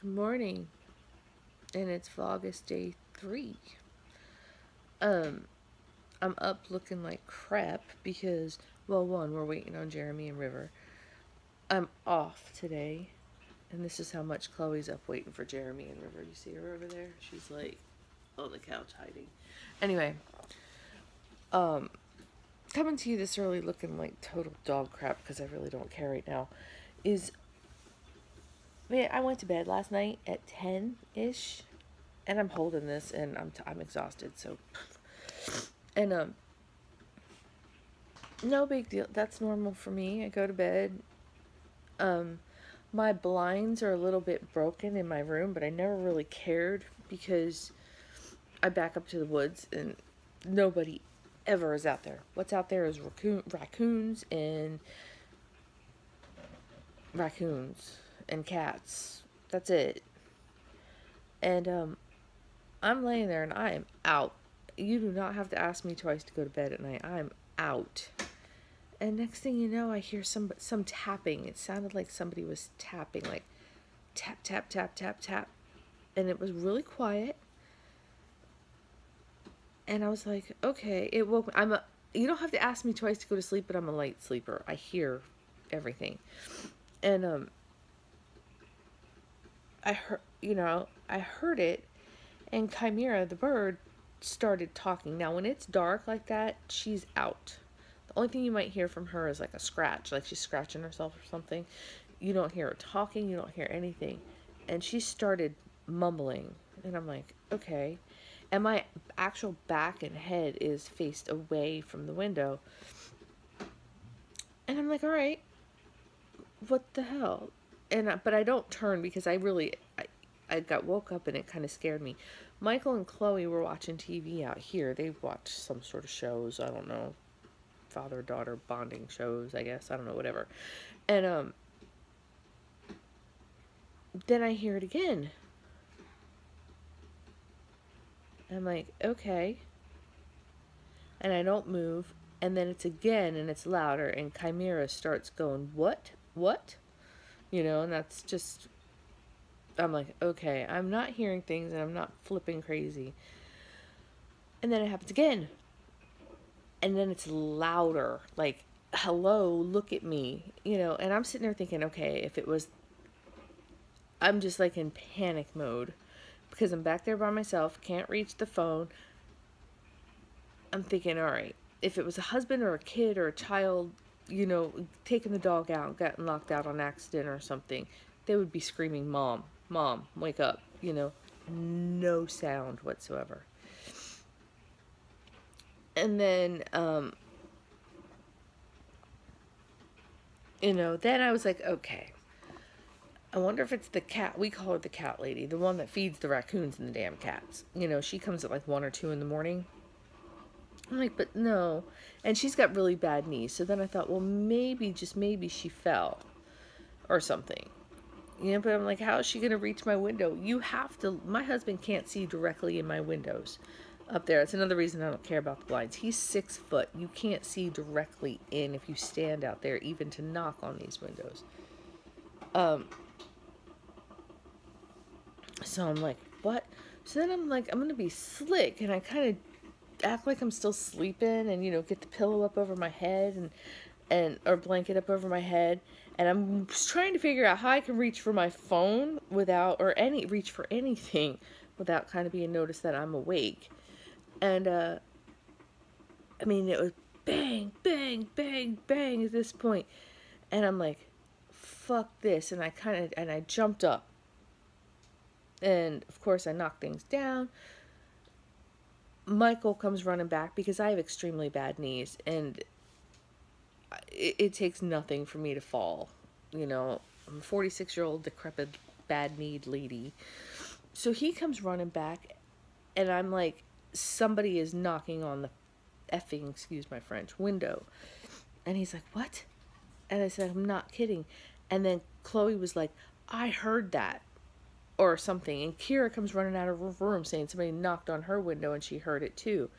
morning, and it's Vlogust day 3. I'm up looking like crap because, well, one, we're waiting on Jeremy and River. I'm off today, and this is how much Chloe's up waiting for Jeremy and River. You see her over there? She's like on the couch hiding. Anyway, coming to you this early looking like total dog crap because I really don't care right now is, man, I went to bed last night at 10-ish, and I'm holding this, and I'm exhausted, so, and, no big deal. That's normal for me. I go to bed. My blinds are a little bit broken in my room, but I never really cared because I back up to the woods, and nobody ever is out there. What's out there is raccoons and cats. That's it. And I'm laying there and I am out. You do not have to ask me twice to go to bed at night. I'm out. And next thing you know, I hear some tapping. It sounded like somebody was tapping, like tap, tap, tap, tap, tap. And it was really quiet. And I was like, okay. It woke me. You don't have to ask me twice to go to sleep, but I'm a light sleeper. I hear everything. And I heard it, and Chimera, the bird, started talking. Now, when it's dark like that, she's out. The only thing you might hear from her is like a scratch, like she's scratching herself or something. You don't hear her talking, you don't hear anything. And she started mumbling, and I'm like, okay. And my actual back and head is faced away from the window. And I'm like, all right, what the hell? But I don't turn because I got woke up and it kind of scared me. Michael and Chloe were watching TV out here. They watched some sort of shows. I don't know. Father-daughter bonding shows, I guess. I don't know, whatever. And then I hear it again. I'm like, okay. And I don't move. And then it's again, and it's louder. And Chimera starts going, what? What? You know, and that's just, I'm like, okay, I'm not hearing things and I'm not flipping crazy. And then it happens again. And then it's louder, like, hello, look at me, you know. And I'm sitting there thinking, okay, if it was, I'm just like in panic mode because I'm back there by myself, can't reach the phone. I'm thinking, all right, if it was a husband or a kid or a child, you know, taking the dog out, gotten locked out on accident or something, they would be screaming, Mom, Mom, wake up, you know. No sound whatsoever. And then, you know, then I was like, okay, I wonder if it's the cat. We call her the cat lady, the one that feeds the raccoons and the damn cats. You know, she comes at like 1 or 2 in the morning. I'm like, but no. And she's got really bad knees. So then I thought, well, maybe, just maybe she fell or something. You know, but I'm like, how is she going to reach my window? You have to, my husband can't see directly in my windows up there. It's another reason I don't care about the blinds. He's 6 foot. You can't see directly in if you stand out there, even to knock on these windows. So I'm like, what? So then I'm like, I'm going to be slick. And I kind of act like I'm still sleeping and, you know, get the pillow up over my head or blanket up over my head. And I'm trying to figure out how I can reach for my phone without, or reach for anything without kind of being noticed that I'm awake. And, I mean, it was bang, bang, bang, bang at this point. And I'm like, fuck this. And I jumped up. And, of course, I knocked things down. Michael comes running back because I have extremely bad knees. And it takes nothing for me to fall. You know, I'm a 46-year-old, decrepit, bad-kneed lady. So he comes running back. And I'm like, somebody is knocking on the effing, excuse my French, window. And he's like, what? And I said, I'm not kidding. And then Chloe was like, I heard that. Or something. And Kira comes running out of her room saying somebody knocked on her window and she heard it too.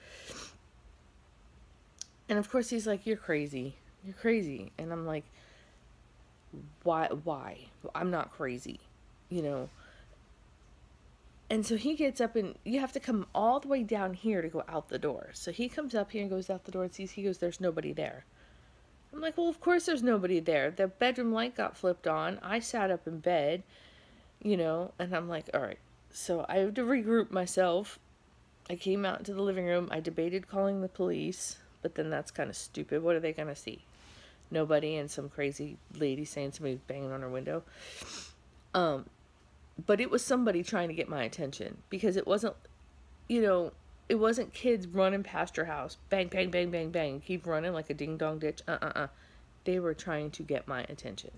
And of course he's like, you're crazy. You're crazy. And I'm like, why? I'm not crazy. You know. And so he gets up, and you have to come all the way down here to go out the door. So he comes up here and goes out the door and sees, he goes, there's nobody there. I'm like, well, of course there's nobody there. The bedroom light got flipped on. I sat up in bed, you know, and I'm like, all right. So I had to regroup myself. I came out into the living room. I debated calling the police, but then that's kind of stupid. What are they going to see? Nobody, and some crazy lady saying somebody's banging on her window. But it was somebody trying to get my attention, because it wasn't, you know, it wasn't kids running past your house, bang, bang, bang, bang, bang, keep running like a ding-dong ditch. They were trying to get my attention,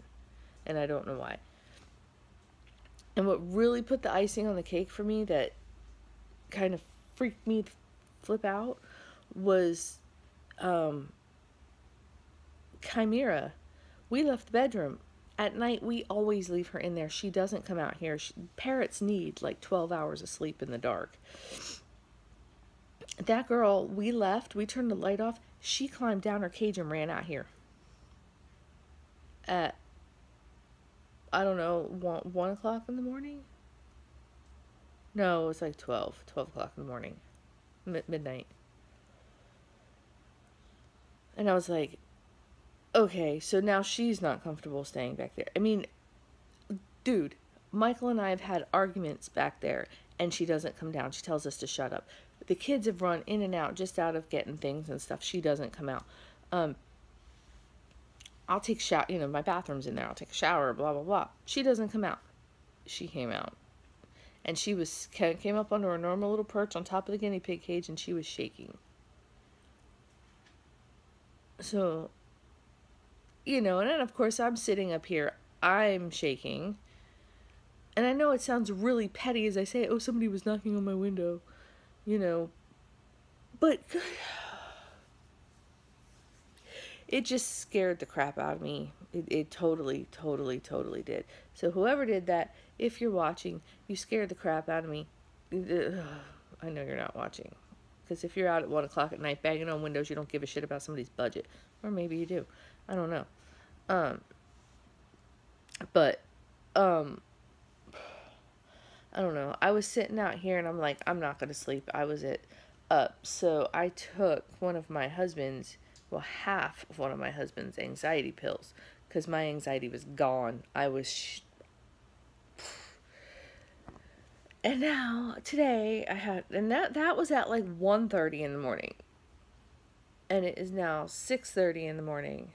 and I don't know why. And what really put the icing on the cake for me, that kind of freaked me flip out, was Chimera. We left the bedroom. At night, we always leave her in there. She doesn't come out here. Parrots need like 12 hours of sleep in the dark. That girl, we left, we turned the light off. She climbed down her cage and ran out here. At, I don't know, 1 o'clock in the morning? No, it was like 12 o'clock in the morning. Midnight. And I was like, okay, so now she's not comfortable staying back there. I mean, dude, Michael and I have had arguments back there, and she doesn't come down. She tells us to shut up. The kids have run in and out just out of getting things and stuff. She doesn't come out. I'll take a shower. You know, my bathroom's in there. I'll take a shower, blah, blah, blah. She doesn't come out. She came out. And she came up onto her normal little perch on top of the guinea pig cage, and she was shaking. So, you know, and then of course I'm sitting up here. I'm shaking. And I know it sounds really petty as I say, oh, somebody was knocking on my window, you know. But it just scared the crap out of me. It totally, totally, totally did. So whoever did that, if you're watching, you scared the crap out of me. I know you're not watching. Because if you're out at 1 o'clock at night banging on windows, you don't give a shit about somebody's budget. Or maybe you do. I don't know. I don't know. I was sitting out here and I'm like, I'm not going to sleep. I was up. So I took one of my husband's, well, half of one of my husband's anxiety pills. Because my anxiety was gone. I was... And now, today, I had... And that was at like 1:30 in the morning. And it is now 6:30 in the morning.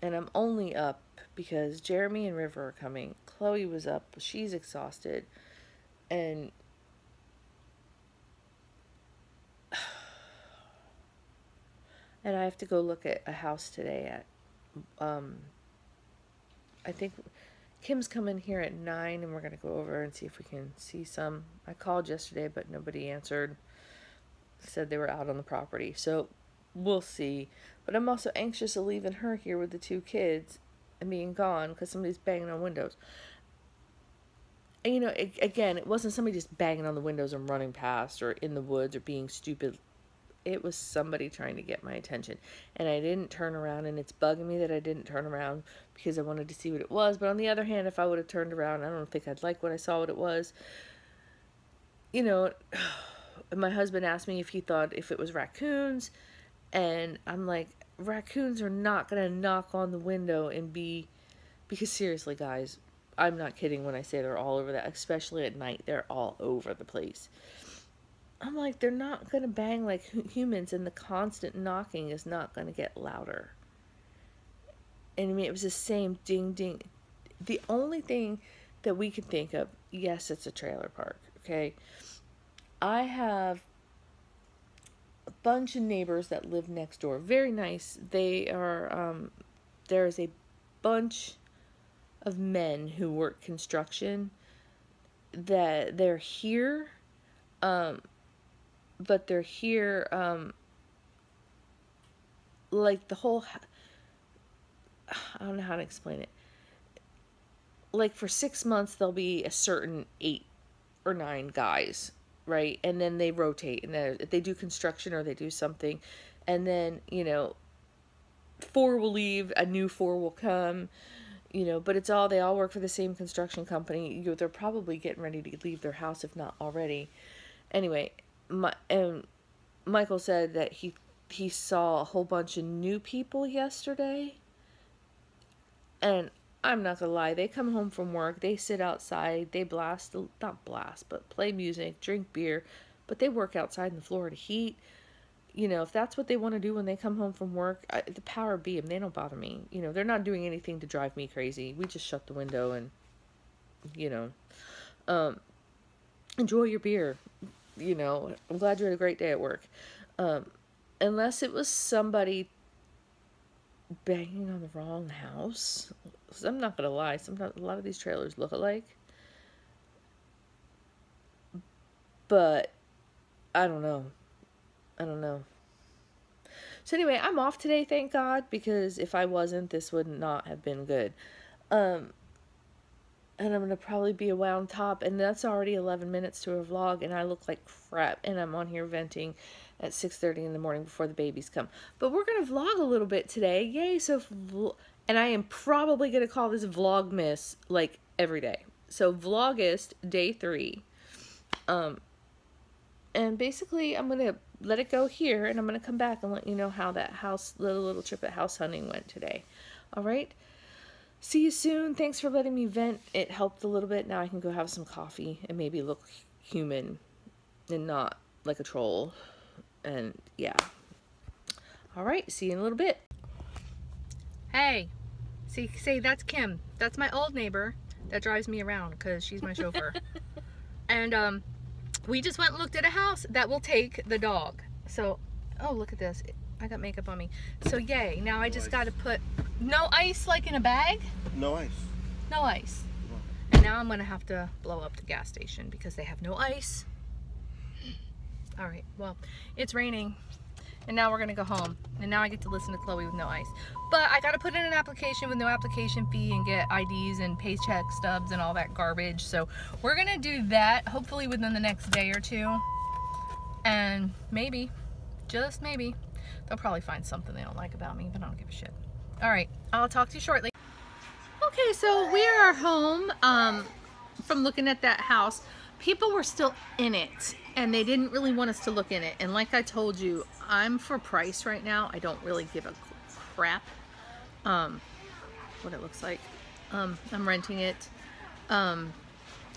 And I'm only up because Jeremy and River are coming. Chloe was up. She's exhausted. And... And I have to go look at a house today at... I think... Kim's coming here at 9, and we're going to go over and see if we can see some. I called yesterday, but nobody answered. Said they were out on the property. So, we'll see. But I'm also anxious of leaving her here with the 2 kids and being gone because somebody's banging on windows. And, you know, again, it wasn't somebody just banging on the windows and running past or in the woods or being stupid. It was somebody trying to get my attention. And I didn't turn around, and it's bugging me that I didn't turn around because I wanted to see what it was. But on the other hand, if I would have turned around, I don't think I'd like what I saw what it was. You know, my husband asked me if he thought if it was raccoons. And I'm like, raccoons are not going to knock on the window and be... Because seriously, guys, I'm not kidding when I say they're all over that. Especially at night, they're all over the place. I'm like, they're not going to bang like humans, and the constant knocking is not going to get louder. And I mean, it was the same ding, ding. The only thing that we can think of, yes, it's a trailer park, okay? I have a bunch of neighbors that live next door. Very nice. They are, there's a bunch of men who work construction that they're here, but they're here, like the whole, I don't know how to explain it. Like for 6 months, there'll be a certain 8 or 9 guys, right? And then they rotate, and they do construction or they do something. And then, you know, 4 will leave, a new 4 will come. you know, but it's all, they all work for the same construction company. You know, they're probably getting ready to leave their house, if not already. Anyway, Michael said that he saw a whole bunch of new people yesterday. And I'm not gonna lie, they come home from work, they sit outside, they not blast, but play music, drink beer, but they work outside in the Florida heat. You know, if that's what they want to do when they come home from work, the power be them. They don't bother me. You know, they're not doing anything to drive me crazy. We just shut the window and, you know, enjoy your beer. You know, I'm glad you had a great day at work. Unless it was somebody banging on the wrong house. 'Cause I'm not gonna lie, sometimes a lot of these trailers look alike. But I don't know. So anyway, I'm off today, thank God, because if I wasn't, this would not have been good. And I'm going to probably be a wound top, and that's already 11 minutes to a vlog, and I look like crap, and I'm on here venting at 6:30 in the morning before the babies come. But we're going to vlog a little bit today, yay, and I am probably going to call this Vlogmas, like, every day. So, Vlogust, day 3, and basically, I'm going to let it go here, and I'm going to come back and let you know how that little trip at house hunting went today. All right? See you soon. Thanks for letting me vent. It helped a little bit. Now I can go have some coffee and maybe look human and not like a troll. And yeah. All right. See you in a little bit. Hey, see, that's Kim. That's my old neighbor that drives me around because she's my chauffeur. And we just went and looked at a house that will take the dog. So, oh, look at this. I got makeup on me. So, yay. Now I just got to put... No ice like in a bag? No ice. No ice. No. And now I'm going to have to blow up the gas station because they have no ice. All right. Well, it's raining. And now we're going to go home. And now I get to listen to Chloe with no ice. But I got to put in an application with no application fee and get IDs and paycheck stubs and all that garbage. So we're going to do that hopefully within the next day or two. And maybe, just maybe, they'll probably find something they don't like about me, but I don't give a shit. All right, I'll talk to you shortly. Okay, so we are home from looking at that house. People were still in it, and they didn't really want us to look in it. And like I told you, I'm for price right now. I don't really give a crap what it looks like. I'm renting it, and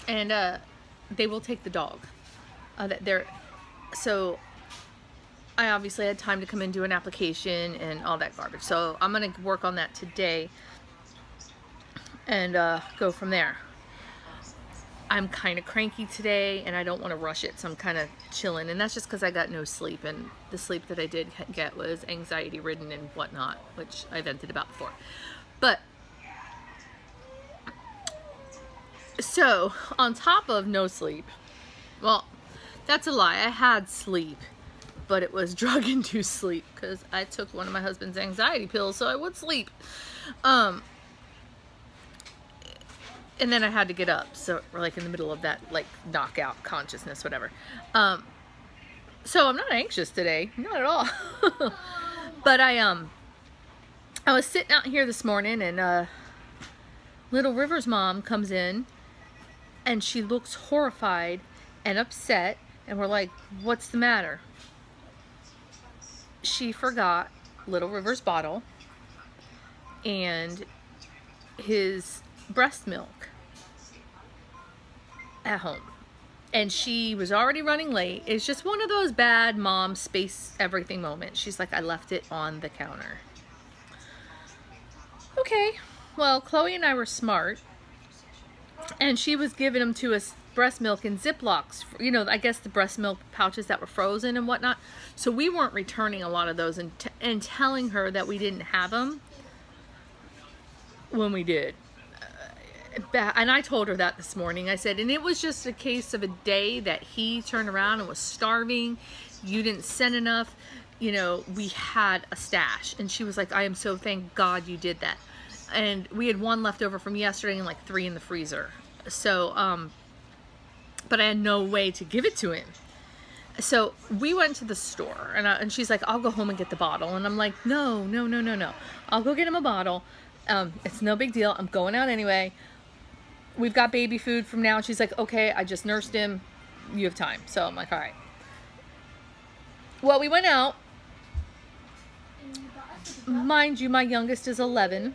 they will take the dog. So I obviously had time to come and do an application and all that garbage. So I'm going to work on that today and go from there. I'm kind of cranky today and I don't want to rush it, so I'm kind of chilling. And that's just because I got no sleep, and the sleep that I did get was anxiety ridden and whatnot, which I vented about before. But so on top of no sleep, well, that's a lie. I had sleep, but it was drug-induced sleep because I took one of my husband's anxiety pills so I would sleep. And then I had to get up, so we're like in the middle of that like knockout consciousness, whatever. So I'm not anxious today, not at all. But I was sitting out here this morning, and little River's mom comes in, and she looks horrified and upset, and we're like, "What's the matter?" She forgot little River's bottle and his breast milk at home, and she was already running late. It's just one of those bad mom space everything moments. She's like, "I left it on the counter." Okay, well, Chloe and I were smart, and she was giving them to us breast milk in Ziplocs, you know, I guess the breast milk pouches that were frozen and whatnot. So we weren't returning a lot of those and telling her that we didn't have them when we did. And I told her that this morning. I said, and it was just a case of a day that he turned around and was starving. You didn't send enough. You know, we had a stash. And she was like, "I am so thank God you did that." And we had one left over from yesterday and like 3 in the freezer. So, but I had no way to give it to him. So we went to the store, and she's like, "I'll go home and get the bottle." And I'm like, no. I'll go get him a bottle. It's no big deal. I'm going out anyway. We've got baby food from now. And she's like, okay, I just nursed him. You have time. So I'm like, all right. Well, we went out. Mind you, my youngest is 11.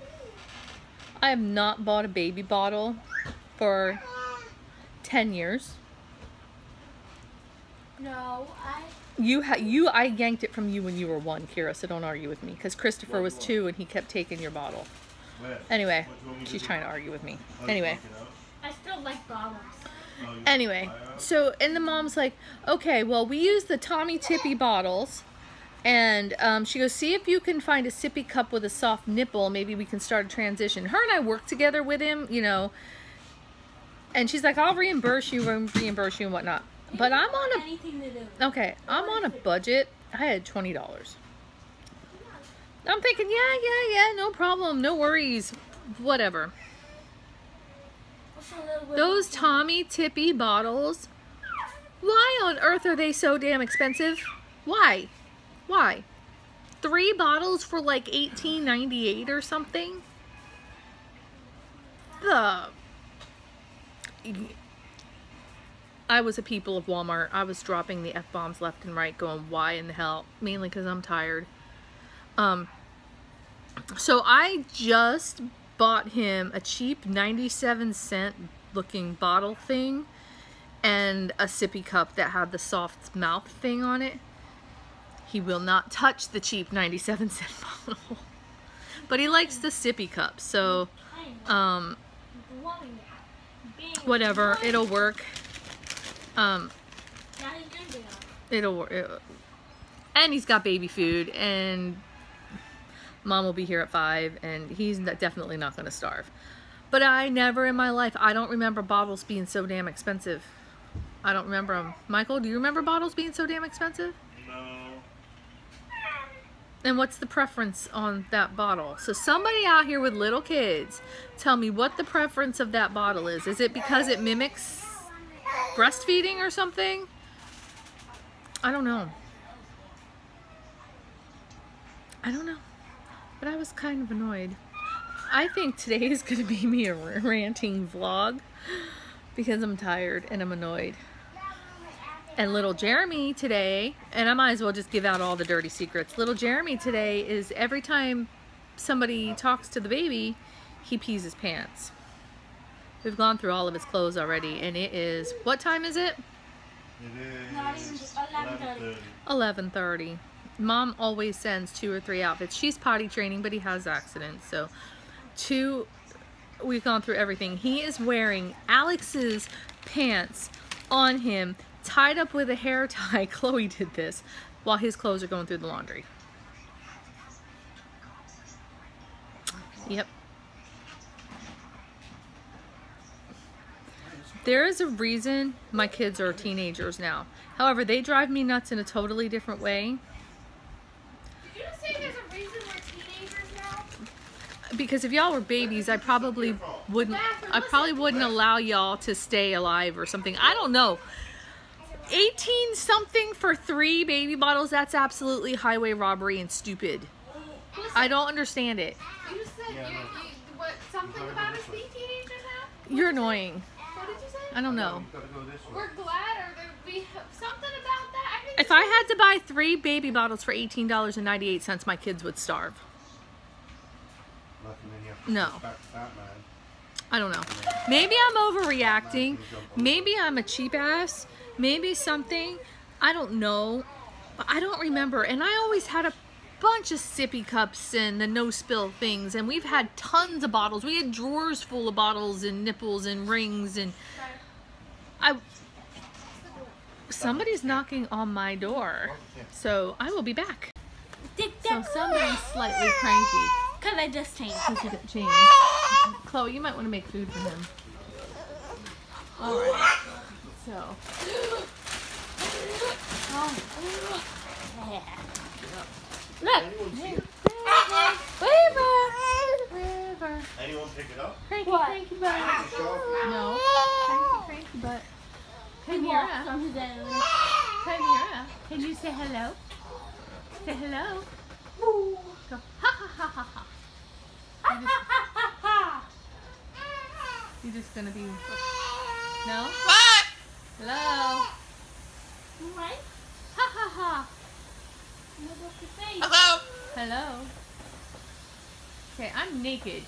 I have not bought a baby bottle for 10 years. No, I yanked it from you when you were 1, Kira, so don't argue with me. Because Christopher was 2 and he kept taking your bottle. Anyway, she's trying to argue with me. Anyway. I still like bottles. Anyway, so, and the mom's like, okay, well, we use the Tommy Tippy bottles. And she goes, see if you can find a sippy cup with a soft nipple. Maybe we can start a transition. Her and I work together with him, you know. And she's like, I'll reimburse you and whatnot. But I'm on anything to do. Okay, I'm on a budget. I had $20. I'm thinking, yeah, no problem, no worries, whatever. Those Tommy Tippy bottles, why on earth are they so damn expensive? Why? 3 bottles for like $18.98 or something? I was a people of Walmart. I was dropping the F-bombs left and right going, why in the hell? Mainly because I'm tired. So I just bought him a cheap 97-cent looking bottle thing and a sippy cup that had the soft mouth thing on it. He will not touch the cheap 97-cent bottle. But he likes the sippy cup, so whatever, it'll work. It'll work. And he's got baby food, and Mom will be here at 5, and he's definitely not going to starve. But I never in my life, I don't remember bottles being so damn expensive. I don't remember them. Michael, do you remember bottles being so damn expensive? No. And what's the preference on that bottle? So somebody out here with little kids, tell me what the preference of that bottle is. Is it because it mimics breastfeeding or something? I don't know. But I was kind of annoyed. I think today is going to be me a ranting vlog because I'm tired and I'm annoyed. And little Jeremy today, and I might as well just give out all the dirty secrets. Little Jeremy today is every time somebody talks to the baby, he pees his pants. We've gone through all of his clothes already, and it is, what time is it? It is 11:30. 11:30. Mom always sends 2 or 3 outfits. She's potty training, but he has accidents. So 2, we've gone through everything. He is wearing Alex's pants on him, tied up with a hair tie. Chloe did this while his clothes are going through the laundry. Yep. There is a reason my kids are teenagers now. However, they drive me nuts in a totally different way. Did you just say there's a reason we're teenagers now? Because if y'all were babies, I probably wouldn't allow y'all to stay alive or something. I don't know. 18 something for 3 baby bottles, that's absolutely highway robbery and stupid. I don't understand it. You said what, something about us being teenagers now? You're annoying. What did you say? I don't know. We're glad, or there be something about that. I think If I had to buy 3 baby bottles for $18.98, my kids would starve. No. I don't know. Maybe I'm overreacting. Maybe I'm a cheap ass. Maybe something. I don't know. But I don't remember. And I always had a bunch of sippy cups and the no spill things. And we've had tons of bottles. We had drawers full of bottles and nipples and rings. And somebody's knocking on my door. So I will be back. So somebody's slightly cranky. because I just changed. Because you got changed. Chloe, you might want to make food for him. Alright. So. Look! River! Anyone pick it up? Cranky, What? cranky butt. No. Cranky, cranky butt. Chimera. From his own. Chimera. Can you say hello? Say hello. Go. Ha ha ha ha ha. You're just gonna be... No? Hello? Right? Ha ha ha! Hello? Hello? Okay, I'm naked.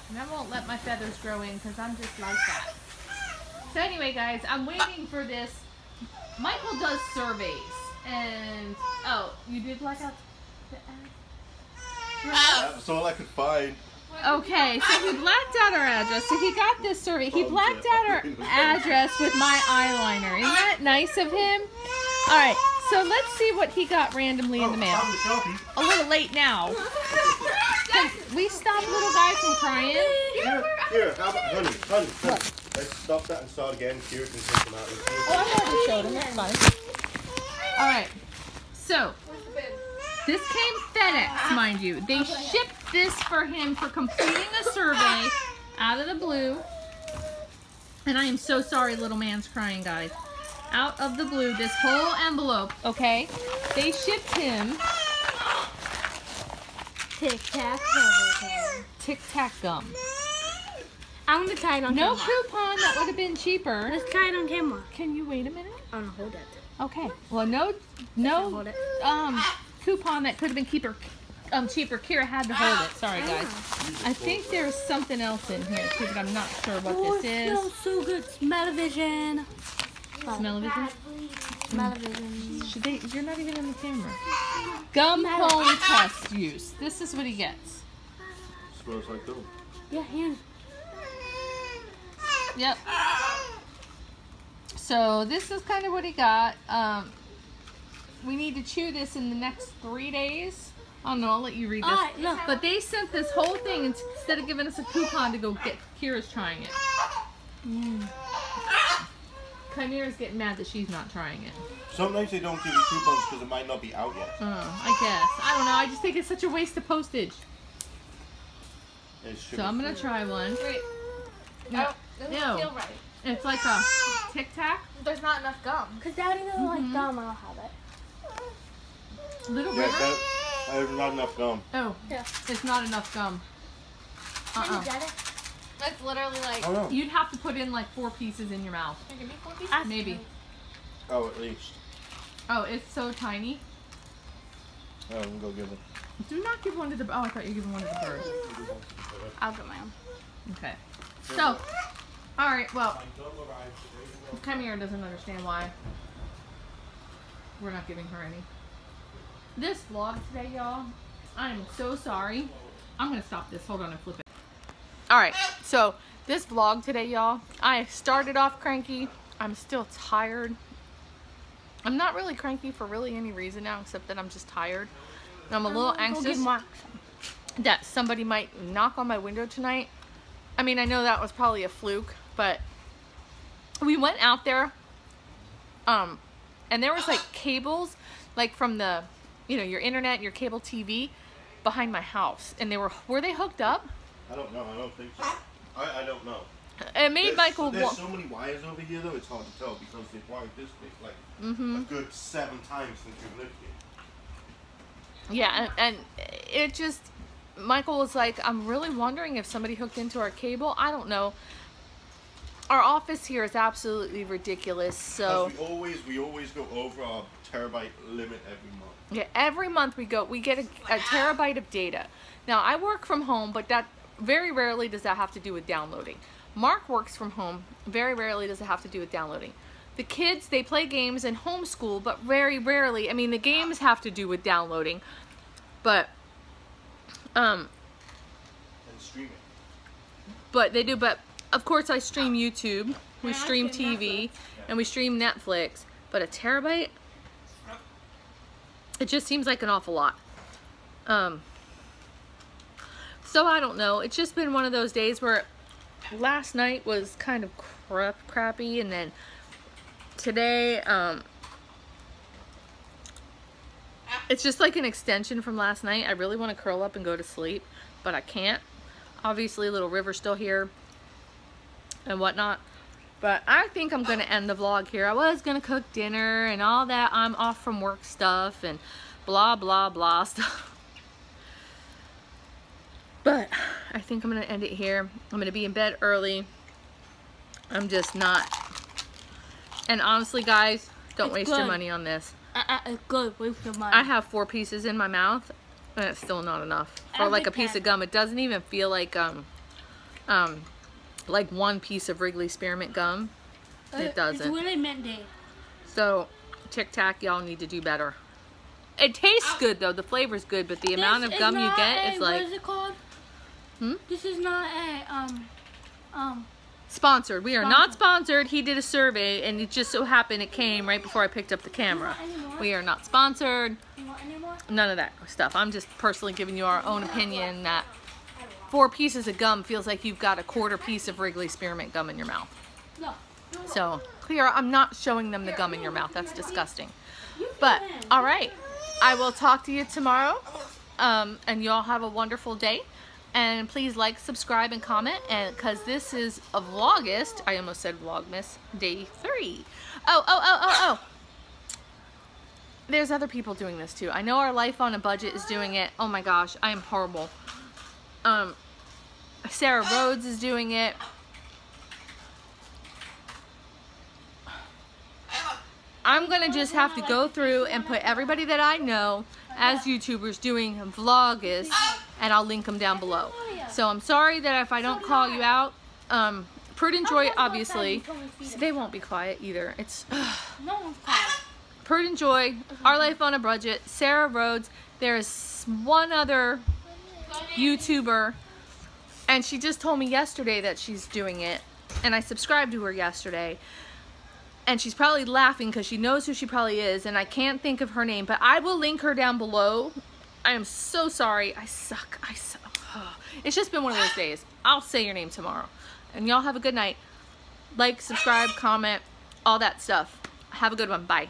And I won't let my feathers grow in because I'm just like that. So anyway, guys, I'm waiting for this. Michael does surveys. And, oh, you did black out the ad? That's all I could find. Okay, so he blacked out our address. So he got this survey. He blacked out our address with my eyeliner. Isn't that nice of him? All right, so let's see what he got randomly in the mail. A little late now. Can we stop little guy from crying? Here, how about, honey. Let's stop that and start again. Here, can take them out. Oh, I already showed him. It's fine. All right, so this came FedEx, mind you. They shipped this for him for completing a survey out of the blue. And I am so sorry, little man's crying, guys. Out of the blue, this whole envelope, okay? They shipped him Tic Tac. Tic Tac gum. I'm gonna try it on No camera. coupon that would have been cheaper. Let's try it on camera. Can you wait a minute? I'm gonna hold it. Okay. Well, no Hold it. coupon that could have been cheaper. Kira had to hold it. Sorry, guys. I think there's something else in here too, but I'm not sure what this is. Smells so good. Smell-o-vision. Smell-o-vision? Smell-o-vision. You're not even in the camera. Gum home test use. This is what he gets. Smells like dope. Yeah, hand. Yep. So this is kind of what he got. We need to chew this in the next 3 days. I don't know, I'll let you read this. Alright, look. But they sent this whole thing instead of giving us a coupon to go get. Kira's trying it. Chimera's getting mad that she's not trying it. Sometimes they don't give you coupons because it might not be out yet. I guess. I don't know. I just think it's such a waste of postage. It's So I'm going to try one. Wait. No. Doesn't No. feel right. It's like a Tic Tac. There's not enough gum. Because Daddy doesn't like gum. I'll have it. Little Yeah, river. there's not enough gum. Oh, Yeah. it's not enough gum. Can you get it? That's literally like. Oh no. You'd have to put in like 4 pieces in your mouth. Give me 4 pieces? Maybe. Oh, at least. Oh, it's so tiny. Oh, I'm gonna go give it. Do not give one to the... Oh, I thought you were giving one to the bird. I'll get my own. Okay. So, alright, well, Chimera doesn't understand why we're not giving her any. This vlog today, y'all, I am so sorry. I'm going to stop this. Hold on and flip it. Alright, so this vlog today, y'all, I started off cranky. I'm still tired. I'm not really cranky for really any reason now, except that I'm just tired. And I'm a little anxious that somebody might knock on my window tonight. I mean, I know that was probably a fluke, but we went out there, and there was like cables, like from the, you know, your internet, your cable TV behind my house, and were they hooked up? I don't know. I don't think so. I don't know. It made Michael There's so many wires over here, though. It's hard to tell because they've wired this place like a good 7 times since you've lived here. Yeah, and it just, Michael was like, I'm really wondering if somebody hooked into our cable. I don't know. Our office here is absolutely ridiculous. So we always go over our terabyte limit every month. yeah, every month we get a terabyte of data. Now I work from home, but that very rarely does that have to do with downloading. Mark works from home. Very rarely does it have to do with downloading. The kids, they play games and homeschool, but very rarely. I mean, the games have to do with downloading, but And streaming. but they do. But of course, I stream YouTube. We stream TV, and we stream Netflix. But a terabyte, it just seems like an awful lot. So I don't know. It's just been one of those days where last night was kind of crappy, and then today, it's just like an extension from last night. I really want to curl up and go to sleep, but I can't. Obviously, little River's still here and whatnot. But I think I'm going to end the vlog here. I was going to cook dinner and all that. I'm off from work stuff and blah, blah, blah stuff. But I think I'm gonna end it here. I'm gonna be in bed early. I'm just not. And honestly, guys, don't waste your money on this. It's good. Waste your money. I have 4 pieces in my mouth, and it's still not enough for like a piece of gum. It doesn't even feel like 1 piece of Wrigley Spearmint gum. It doesn't. It's really minty. So, Tic Tac, y'all need to do better. It tastes good though. The flavor's good, but the amount of gum you get is like. What is it called? This is not a Sponsored. We are not sponsored. He did a survey, and it just so happened it came right before I picked up the camera. We are not sponsored. You want any more? None of that stuff. I'm just personally giving you our own opinion that 4 pieces of gum feels like you've got a 1/4 piece of Wrigley Spearmint gum in your mouth. No. So, clear. I'm not showing them the gum in your mouth. That's disgusting. But, all right. I will talk to you tomorrow. And you all have a wonderful day. And please like, subscribe, and comment. And because this is a Vlogust, I almost said Vlogmas, day 3. Oh. There's other people doing this too. I know our Life on a Budget is doing it. Oh my gosh, I am horrible. Sarah Rhodes is doing it. I'm gonna just have to go through and put everybody that I know as YouTubers doing Vlogust, and I'll link them down below. So I'm sorry that if I don't call you out. Prudent Joy, obviously. So they won't be quiet either. It's No one's quiet. Prudent Joy, Our Life on a Budget, Sarah Rhodes. There's one other YouTuber, and she just told me yesterday that she's doing it, and I subscribed to her yesterday. And she's probably laughing because she knows who she probably is, and I can't think of her name, but I will link her down below. I am so sorry. I suck. It's just been one of those days. I'll say your name tomorrow. And y'all have a good night. Like, subscribe, comment, all that stuff. Have a good one. Bye.